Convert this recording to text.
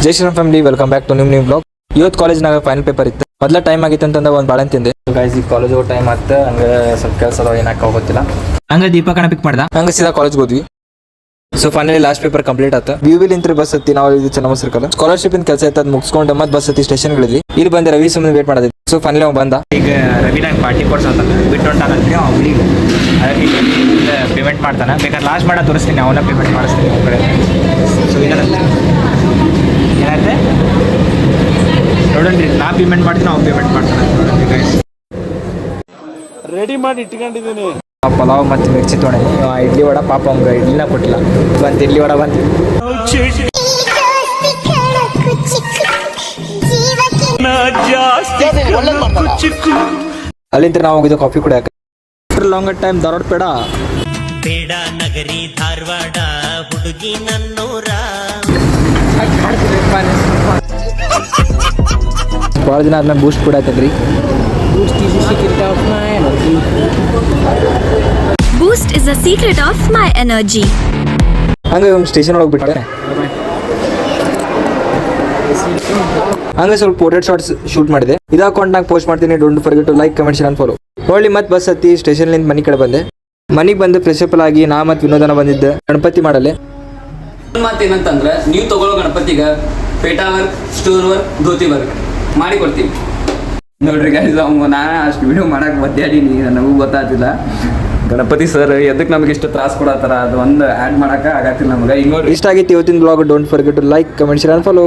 Jai Shriram family, welcome back to new blog. ಇವತ್ತು ಕಾಲೇಜ್ನಾಗ final paper ಇತ್ತು. ಮೊದಲ ಟೈಮ್ ಆಗಿತ್ತು ಅಂತಂದ ಒಂದು ಬಾಳೆ ತಿಂದೆ. ಗೈಸ್ ಈ ಕಾಲೇಜ್ ಹೋಗೋ ಟೈಮ್ ಆಯ್ತು. ಹಂಗೆ ಸ್ವಲ್ಪ ಕೆಲಸ ಏನಾಕ ಗೊತ್ತಿಲ್ಲ. ಹಂಗೆ ದೀಪಕನ ಪಿಕ್ ಮಾಡ್ದ. ಹಂಗೆ ಸೀದಾ ಕಾಲೇಜ್ಗೆ ಹೋದ್ವಿ. So finally last paper complete ಆಯ್ತು. ವಿವಿಲ್ ಇಂತ್ರ ಬಸ್ ಹತ್ತಿ ನಾವು ಇದು ಚೆನ್ನ ಸರ್ಕಲ್ ಸ್ಕಾಲರ್ಶಿಪ್ ಇನ್ ಕೆಲಸ ಇತ್ತು. ಅದು ಮುಗಿಸ್ಕೊಂಡು ಮತ್ತೆ ಬಸ್ ಹತ್ತಿ ಸ್ಟೇಷನ್ ಗಳಿದ್ವಿ. ಇಲ್ಲಿ ಬಂದೆ ರವಿ ಸುಮ್ಮನೆ ವೇಟ್ ಮಾಡಿದ್ವಿ. ಸೊ ಫೈನಲಿ ಅವ್ನು ಬಂದ. ಈಗ ರವಿ ನಂಗೆ ಪಾರ್ಟಿ ಕೊಡ್ಸಂತ ಬಿಟ್ಟು ಹೊಂಟಾನಂತೀನಿ ಅವ್ನಿಗೆ. ಅದಕ್ಕೆ ಪೇಮೆಂಟ್ ಮಾಡ್ತಾನೆ. ಬೇಕಾದ್ರೆ ಲಾಸ್ಟ್ ಮಾಡ ತೋರಿಸ್ತೀನಿ, ಅವನ ಪೇಮೆಂಟ್ ಮಾಡಿಸ್ತೀನಿ ಅವ್ನ ಕಡೆ. ಸೊ ಇದನ್ನಂತೆ ಏನಾಯ್ತೆ ನೋಡೋಣ್ರಿ. ನಾ ಪೇಮೆಂಟ್ ಮಾಡ್ತೀನಿ, ಅವ್ನು ಪೇಮೆಂಟ್ ಮಾಡ್ತಾನೆ. ರೆಡಿ ಮಾಡಿ ಇಟ್ಕೊಂಡಿದ್ದೀನಿ. ಪಲಾವ್ ಮತ್ತು ಮಿರ್ಚಿ ತೊಗೊಂಡು ಇಡ್ಲಿ ವಡ. ಪಾಪ ಅವ್ಗೆ ಇಡ್ಲಿನ ಕೊಟ್ಟಿಲ್ಲ. ಬಂತು ಇಡ್ಲಿ ವಡ ಬಂತು. ಅಲ್ಲಿಂದ ನಾವು ಹೋಗಿದ್ದು ಕಾಫಿ ಕುಡಿಯಕ್ಕೆ. ಲಾಂಗ್ ಟೈಮ್ ಧಾರವಾಡ ಬೇಡ ನಗರಿ ಧಾರವಾಡ ಹುಡುಗಿ ನನ್ನೂರ. ಭಾಳ ದಿನ ಆದ್ಮೇಲೆ ಬೂಸ್ಟ್ ಕುಡಿಯತ್ತದ್ರಿ. Boost is the secret of my energy. ಹಂಗೆ ಒಂದು ಸ್ಟೇಷನ್ ಒಳಗೆ ಬಿಟ್ಟೆ. ಹಂಗೆ ಸ್ವಲ್ಪ ಪೋರ್ಟ್ರೇಟ್ ಶಾರ್ಟ್ಸ್ ಶೂಟ್ ಮಾಡಿದೆ. ಇದು ಅಕೌಂಟ್ನಾಗ ಪೋಸ್ಟ್ ಮಾಡ್ತೀನಿ. Don't forget to like, comment, share and follow. ಹೊಳ್ಳಿ ಮತ್ತೆ ಬಸ್ ಹತ್ತಿ ಸ್ಟೇಷನ್ಲಿಂದ ಮನೆ ಕಡೆ ಬಂದೆ. ಮನೆಗೆ ಬಂದು ಫ್ರೆಶ್ ಅಪ್ ಆಗಿ ನಾ ಮತ್ತು ವಿನೋದನ ಬಂದಿದ್ದೆ ಗಣಪತಿ ಮಾಡಲೆ. ಮಾತು ಏನಂತಂದ್ರೆ ನೀವು ತಗೊಳ್ಳೋ ಗಣಪತಿಗೆ ಪೇಟಾ work, stone work, dhoti work ಮಾಡಿ ಕೊಡ್ತೀವಿ. ನೋಡ್ರಿ ಗೈಸ್, ನಾನು ಅಷ್ಟು ವಿಡಿಯೋ ಮಾಡಕ್ಕೆ ಒದ್ದಾಡೀನಿ, ನನಗೂ ಗೊತ್ತಾಗ್ತಿಲ್ಲ. ಗಣಪತಿ ಸರ್ ಎದಕ್ಕೆ ನಮಗೆ ಇಷ್ಟು ತ್ರಾಸ ಕೊಡತ್ತಾರ ಅದು ಒಂದು ಆ್ಯಡ್ ಮಾಡಕ್ಕೆ ಆಗತ್ತಿಲ್ಲ ನಮಗೆ. ಈಗ ನೋಡ್ರಿ ಇಷ್ಟ ಆಗಿತ್ತು ಇವತ್ತಿನ blog. Don't forget to like, comment, share and follow.